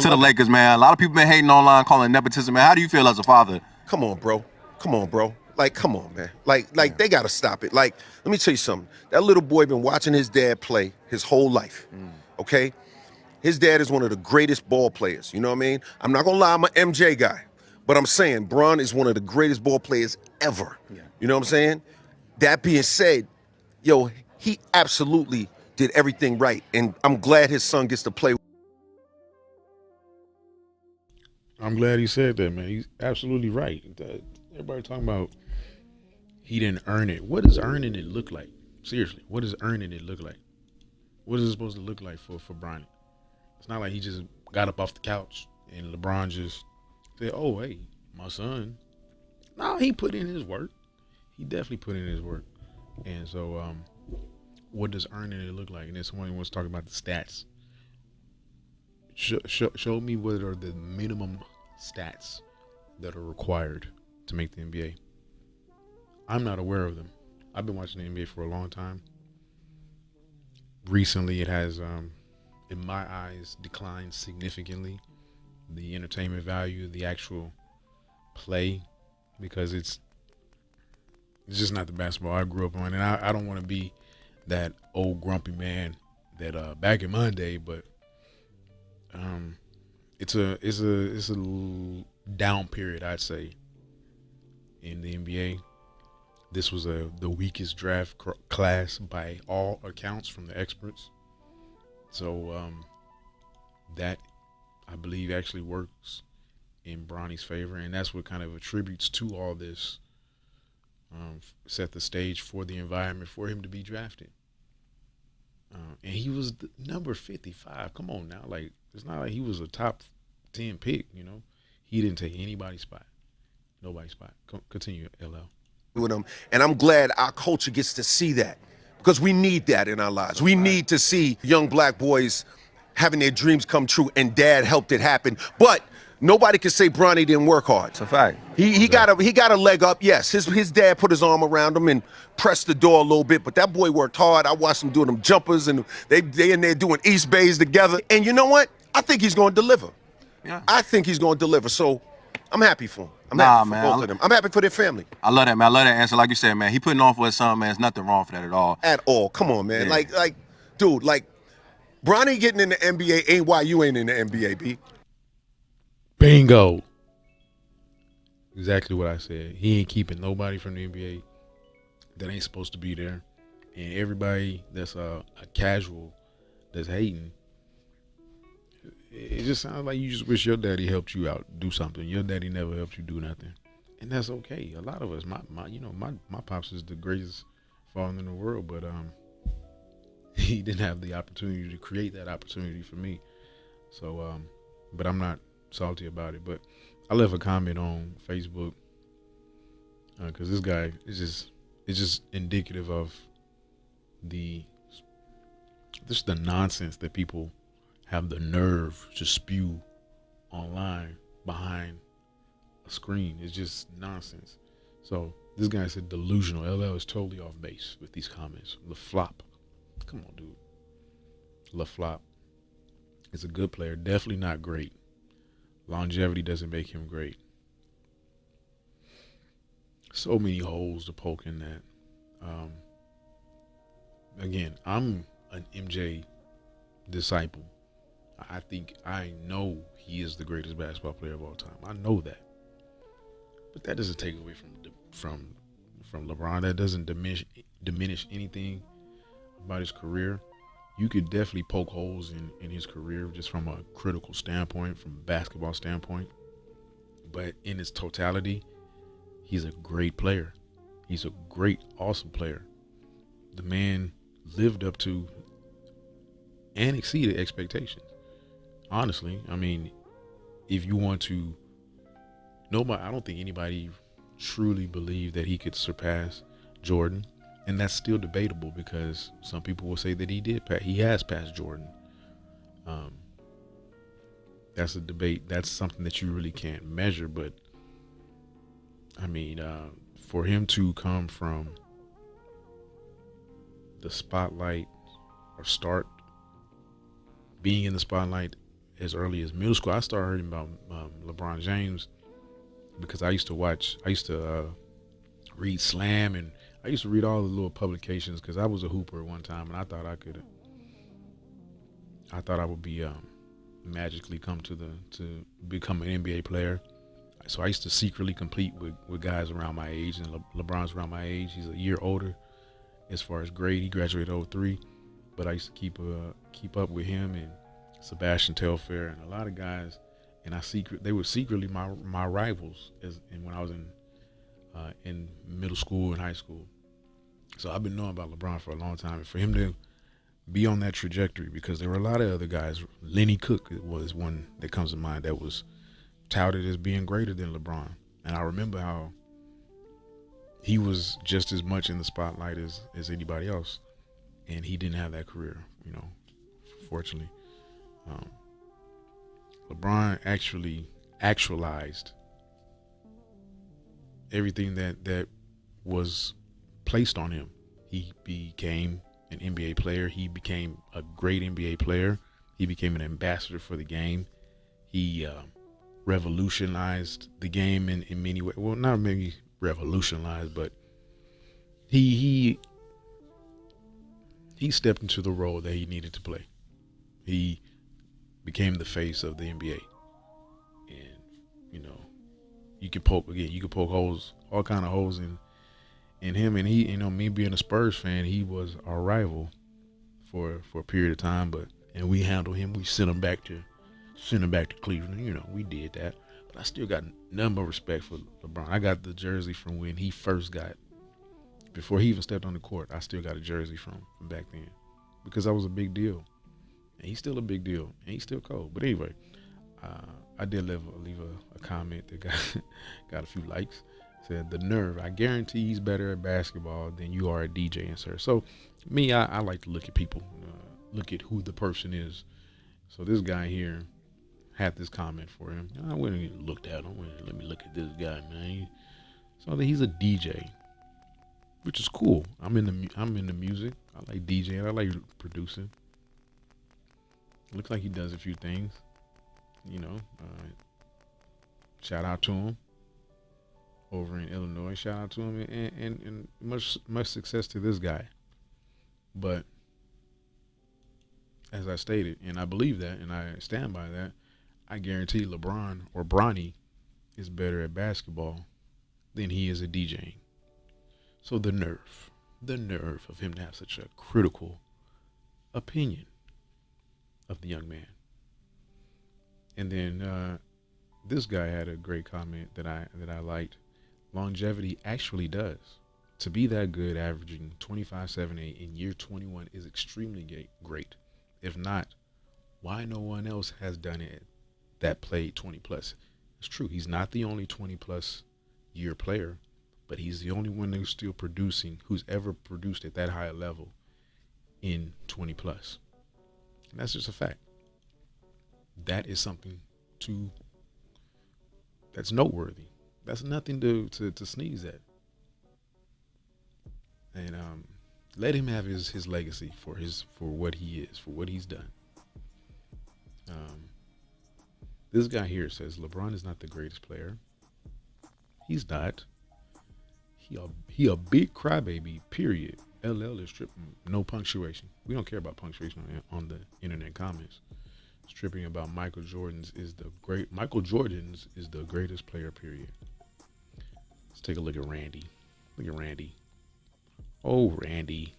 to the Lakers, man. A lot of people been hating online, calling it nepotism, man. How do you feel as a father? Come on, bro. Come on, bro. Like, come on, man. Like they gotta stop it. Like, let me tell you something. That little boy been watching his dad play his whole life. Okay? His dad is one of the greatest ball players. You know what I mean? I'm not gonna lie, I'm an MJ guy. But I'm saying Bron is one of the greatest ball players ever. Yeah. You know what I'm saying? That being said, yo, he absolutely did everything right. And I'm glad his son gets to play. I'm glad he said that, man. He's absolutely right. Everybody talking about he didn't earn it. What does earning it look like? Seriously, what does earning it look like? What is it supposed to look like for Bronny? It's not like he just got up off the couch and LeBron just said, oh, hey, my son. No, he put in his work. He definitely put in his work. And so what does earning it look like? And then someone wants to talk about the stats. Show me what are the minimum stats that are required to make the NBA. I'm not aware of them. I've been watching the NBA for a long time. Recently, it has, in my eyes, declined significantly. The entertainment value, the actual play, because it's just not the basketball I grew up on. And I don't want to be that old grumpy man that back in my day, but it's a down period, I'd say, in the NBA. This was the weakest draft class by all accounts from the experts. So that, I believe, actually works in Bronny's favor, and that's what kind of attributes to all this, set the stage for the environment for him to be drafted. And he was number 55. Come on now, like, it's not like he was a top 10 pick, you know. He didn't take anybody's spot. Nobody's spot. Continue, LL. With him, and I'm glad our culture gets to see that, because we need that in our lives. We need to see young black boys having their dreams come true, and dad helped it happen. But nobody can say Bronny didn't work hard. It's a fact. He got a leg up. Yes, his dad put his arm around him and pressed the door a little bit, but that boy worked hard. I watched him doing them jumpers, and they in there doing East Bays together. And you know what? I think he's going to deliver. Yeah. I think he's going to deliver. So I'm happy for him. I'm Nah, happy for man. both of them. I'm happy for their family. I love that, man. I love that answer. Like you said, man, he putting on for his son, man. There's nothing wrong for that at all. At all. Come on, man. Yeah. Dude, Bronny getting in the NBA ain't why you ain't in the NBA, B. Bingo. Exactly what I said. He ain't keeping nobody from the NBA that ain't supposed to be there. And everybody that's a casual that's hating, it just sounds like you just wish your daddy helped you out do something. Your daddy never helped you do nothing. And that's okay. A lot of us, my pops is the greatest father in the world, but he didn't have the opportunity to create that opportunity for me. So but I'm not salty about it. But I left a comment on Facebook because this guy is just indicative of the nonsense that people have the nerve to spew online behind a screen. It's just nonsense. So this guy said delusional. LL is totally off base with these comments. The flop. Come on, dude. LaFlop is a good player. Definitely not great. Longevity doesn't make him great. So many holes to poke in that. Again, I'm an MJ disciple. I know he is the greatest basketball player of all time. I know that. But that doesn't take away from LeBron. That doesn't diminish anything about his career. You could definitely poke holes in his career just from a critical standpoint, from a basketball standpoint. But in its totality, he's a great player. He's a great, awesome player. The man lived up to and exceeded expectations. Honestly, I mean, if you want to, I don't think anybody truly believed that he could surpass Jordan. And that's still debatable because some people will say that he has passed Jordan. That's a debate. That's something that you really can't measure. But I mean, for him to come from the spotlight or start being in the spotlight as early as middle school. I started hearing about LeBron James because I used to read Slam, and I used to read all the little publications because I was a hooper at one time, and I thought I would be magically come to become an NBA player. So I used to secretly compete with guys around my age, and LeBron's around my age. He's a year older as far as grade. He graduated '03, but I used to keep up with him and Sebastian Telfair and a lot of guys. And they were secretly my rivals and when I was in middle school and high school. So I've been knowing about LeBron for a long time, and for him to be on that trajectory, because there were a lot of other guys. Lenny Cook was one that comes to mind that was touted as being greater than LeBron. And I remember how he was just as much in the spotlight as anybody else, and he didn't have that career, fortunately. LeBron actualized everything that was placed on him. He became an NBA player. He became a great NBA player. He became an ambassador for the game. He revolutionized the game in many ways. Well, not maybe revolutionized, but he stepped into the role that he needed to play. He became the face of the NBA, and you could poke holes, all kind of holes in him. And he, me being a Spurs fan, he was our rival for a period of time. And we handled him. We sent him back to Cleveland. We did that. But I still got none but respect for LeBron. I got the jersey from when he first before he even stepped on the court. I still got a jersey from back then because I was a big deal. And he's still a big deal. And he's still cold. But anyway, I did leave a comment that got a few likes. Said, the nerve. I guarantee he's better at basketball than you are at DJing, sir. So me, I like to look at people, look at who the person is. So this guy here had this comment for him. I went and looked at him. Let me look at this guy, man. So he's a DJ, which is cool. I'm in the music. I like DJing. I like producing. Looks like he does a few things. Shout out to him over in Illinois. Shout out to him, and much success to this guy. But as I stated, and I believe that, and I stand by that, I guarantee LeBron or Bronny is better at basketball than he is at DJing. So the nerve of him to have such a critical opinion of the young man. And then this guy had a great comment that I liked. Longevity actually does. To be that good, averaging 25.78 in year 21 is extremely great. If not, why no one else has done it that played 20 plus? It's true. He's not the only 20 plus year player, but he's the only one who's still producing, who's ever produced at that high level in 20 plus. And that's just a fact. That is something that's noteworthy. That's nothing to sneeze at. And let him have his legacy for what he is, for what he's done. This guy here says LeBron is not the greatest player. He's not. He a big crybaby. Period. LL is tripping. No punctuation. We don't care about punctuation on the internet comments. It's tripping about Michael Jordan's is the greatest player. Period. Let's take a look at Randy. Look at Randy. Oh, Randy.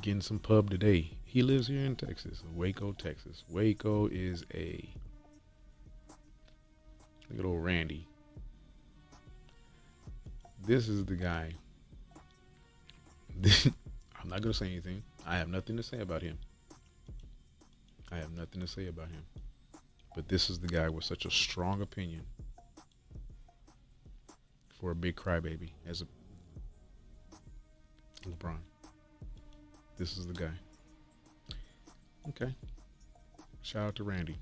Getting some pub today. He lives here in Texas, Waco, Texas. Waco is a... Look at old Randy. This is the guy. I'm not going to say anything. I have nothing to say about him. But this is the guy with such a strong opinion for a big crybaby as a LeBron. This is the guy. Okay. Shout out to Randy.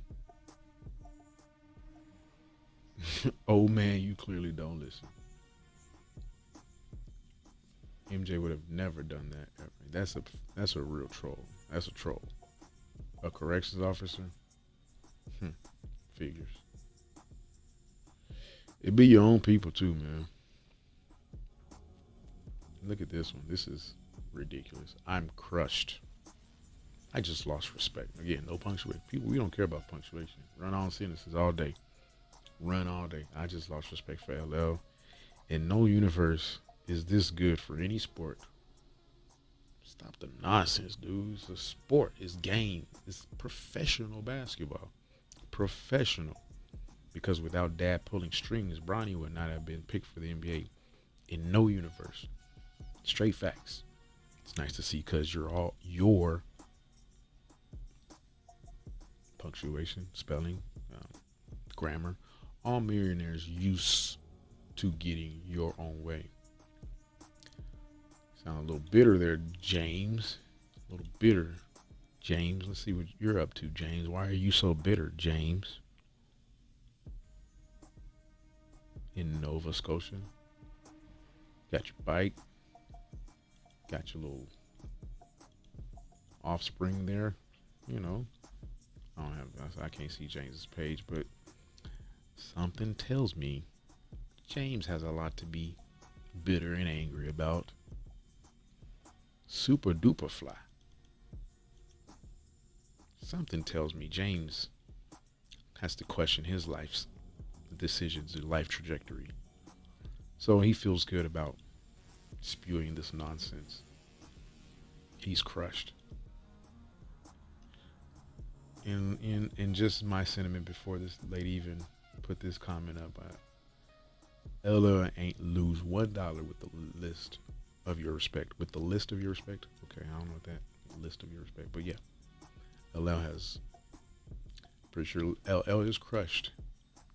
Oh man, you clearly don't listen. MJ would have never done that ever. That's a real troll. That's a troll. A corrections officer? Figures. It be your own people too, man. Look at this one. This is ridiculous. I'm crushed. I just lost respect. Again, no punctuation. People, we don't care about punctuation. Run on sentences all day. Run all day. I just lost respect for LL. In no universe is this good for any sport. Stop the nonsense, dude. It's a sport. It's game. It's professional basketball. Professional. Because without dad pulling strings, Bronny would not have been picked for the NBA. In no universe. Straight facts. It's nice to see because you're all your punctuation, spelling, grammar, all millionaires used to getting your own way. Sound a little bitter there, James. A little bitter, James. Let's see what you're up to, James. Why are you so bitter, James? In Nova Scotia. Got your bike. Got your little offspring there. You know, I can't see James's page, but something tells me James has a lot to be bitter and angry about. Super duper fly. Something tells me James has to question his life's decisions and life trajectory. So he feels good about spewing this nonsense. He's crushed. In just my sentiment before this lady even put this comment up, LL ain't lose $1 with the list of your respect. With the list of your respect? Okay, I don't know what that list of your respect, but yeah. LL has, pretty sure LL is crushed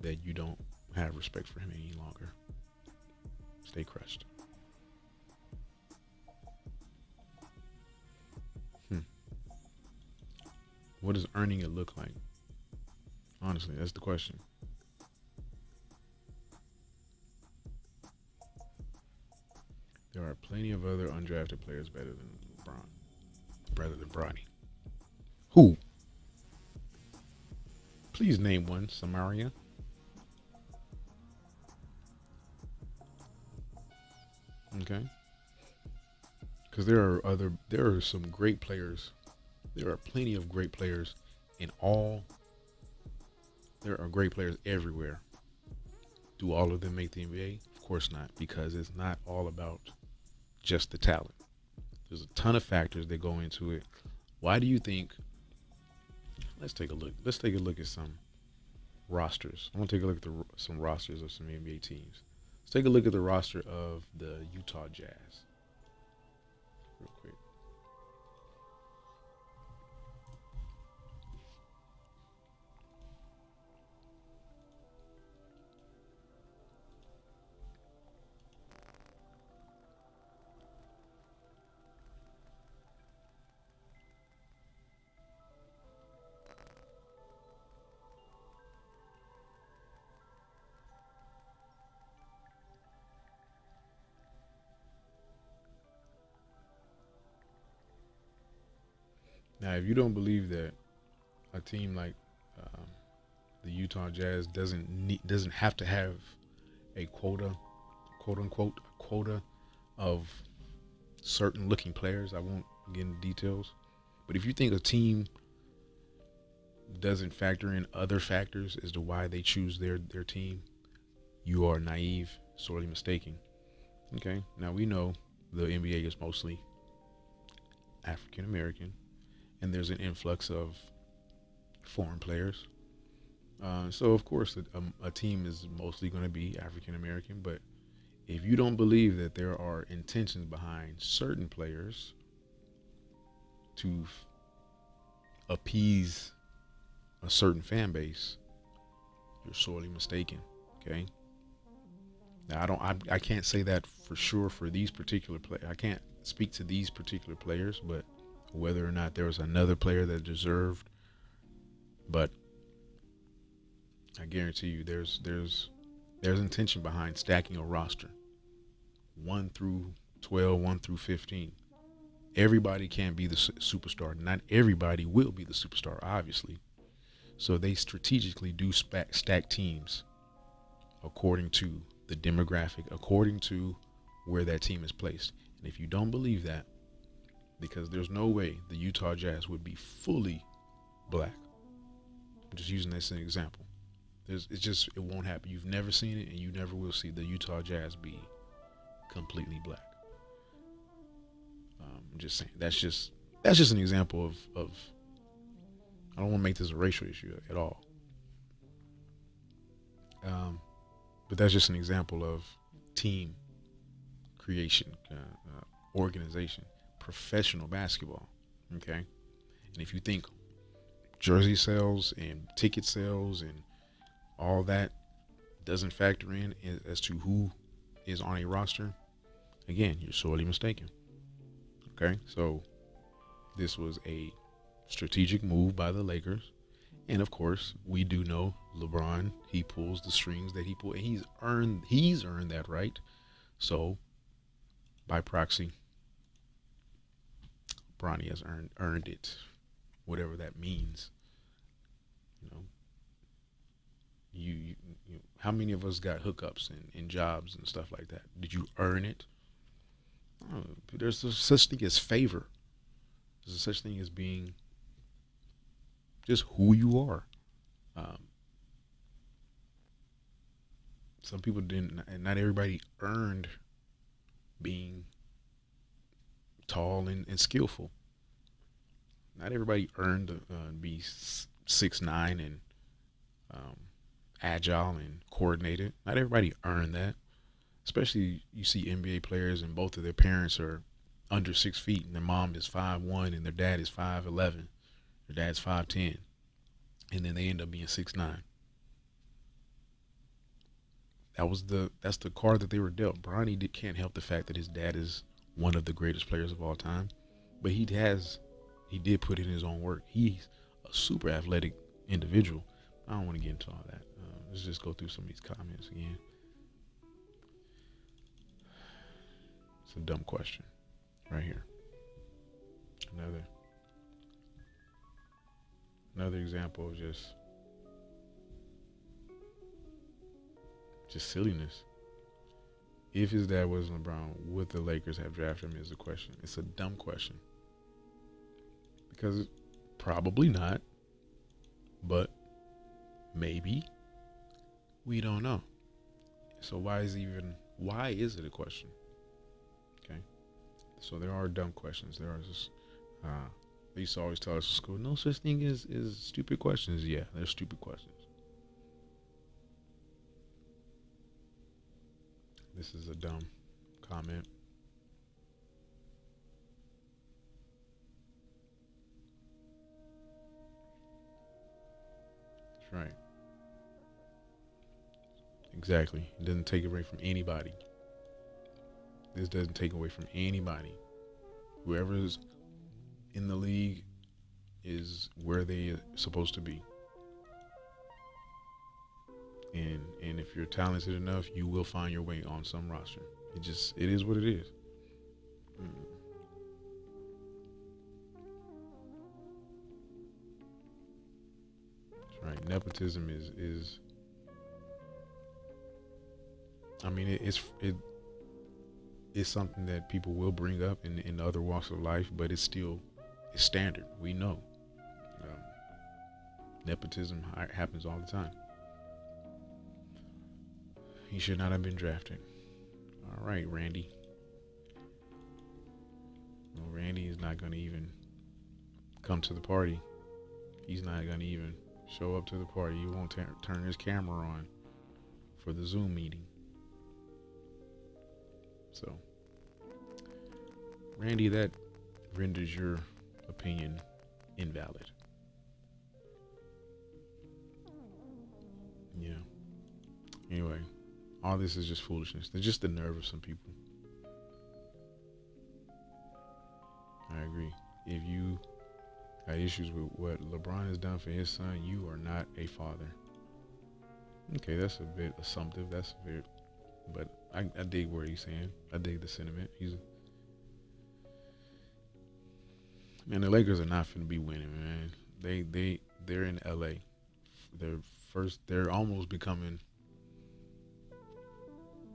that you don't have respect for him any longer. Stay crushed. What does earning it look like? Honestly, that's the question. There are plenty of other undrafted players better than Bronny. Who? Please name one, Samaria. Okay. Because there are some great players. There are plenty of great players there are great players everywhere. Do all of them make the NBA? Of course not, because it's not all about just the talent. There's a ton of factors that go into it. Why do you think? Let's take a look. Let's take a look at some rosters. I want to take a look at some rosters of some NBA teams. Let's take a look at the roster of the Utah Jazz. Real quick. Now, if you don't believe that a team like the Utah Jazz doesn't have to have a quota, quote unquote, a quota of certain looking players, I won't get into details. But if you think a team doesn't factor in other factors as to why they choose their team, you are naive, sorely mistaken. Okay, now we know the NBA is mostly African American, and there's an influx of foreign players. So of course, a team is mostly going to be African American. But if you don't believe that there are intentions behind certain players to appease a certain fan base, you're sorely mistaken. Okay. Now I can't say that for sure for these particular players. I can't speak to these particular players, but whether or not there was another player that deserved, but I guarantee you there's intention behind stacking a roster 1 through 12, 1 through 15. everybody can't be the superstar. Not everybody will be the superstar, obviously. So they strategically do stack teams according to the demographic, according to where that team is placed. And if you don't believe that, because there's no way the Utah Jazz would be fully black. I'm just using this as an example. It won't happen. You've never seen it, and you never will see the Utah Jazz be completely black. I'm just saying that's just an example of I don't want to make this a racial issue at all. But that's just an example of team creation, organization, professional basketball. Okay, and if you think jersey sales and ticket sales and all that doesn't factor in as to who is on a roster, again, you're sorely mistaken. Okay, so this was a strategic move by the Lakers, and of course, we do know LeBron. He pulls the strings that he pulls, and he's earned that right. So, by proxy, Bronny has earned it, whatever that means. You know, you how many of us got hookups and jobs and stuff like that? Did you earn it? There's such thing as favor. There's such thing as being just who you are. Some people didn't, and not everybody earned being tall and skillful. Not everybody earned to be 6'9" and agile and coordinated. Not everybody earned that. Especially you see NBA players and both of their parents are under 6 feet, and their mom is 5'1" and their dad is 5'11". Their dad's 5'10", and then they end up being 6'9". That's the card that they were dealt. Bronny can't help the fact that his dad is one of the greatest players of all time, but he did put in his own work. He's a super athletic individual. I don't want to get into all that. Let's just go through some of these comments again. It's a dumb question right here. Another example of just silliness. If his dad wasn't LeBron, would the Lakers have drafted him? Is the question. It's a dumb question. Because probably not, but maybe. We don't know. So why is it a question? Okay. So there are dumb questions. There are just they used to always tell us in school, no such thing as stupid questions. Yeah, there's stupid questions. This is a dumb comment. That's right. Exactly. It doesn't take away from anybody. This doesn't take away from anybody. Whoever is in the league is where they are supposed to be. And if you're talented enough, you will find your way on some roster. It is what it is. That's right. Nepotism is I mean, it's something that people will bring up in other walks of life, but it's standard. We know. Nepotism happens all the time. He should not have been drafted. All right, Randy. Well, Randy is not going to even come to the party. He's not going to even show up to the party. He won't turn his camera on for the Zoom meeting. So, Randy, that renders your opinion invalid. Yeah. Anyway, all this is just foolishness. It's just the nerve of some people. I agree. If you got issues with what LeBron has done for his son, you are not a father. Okay, that's a bit assumptive. But I dig what he's saying. I dig the sentiment. Man, the Lakers are not finna be winning, man. They're in LA. They're almost becoming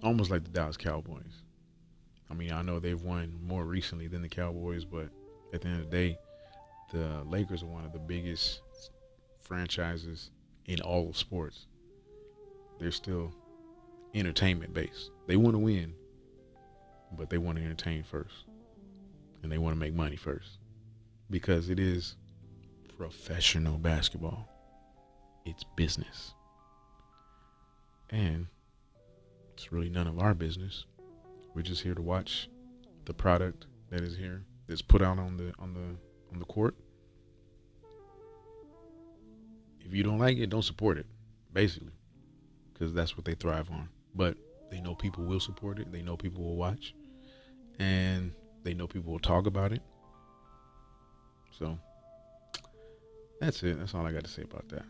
almost like the Dallas Cowboys. I mean, I know they've won more recently than the Cowboys, but at the end of the day, the Lakers are one of the biggest franchises in all of sports. They're still entertainment based. They want to win, but they want to entertain first. And they want to make money first. Because it is professional basketball. It's business. And it's really none of our business. We're just here to watch the product that is here, that's put out on the court. If you don't like it, don't support it, basically, because that's what they thrive on. But they know people will support it. They know people will watch, and they know people will talk about it. So that's it. That's all I got to say about that.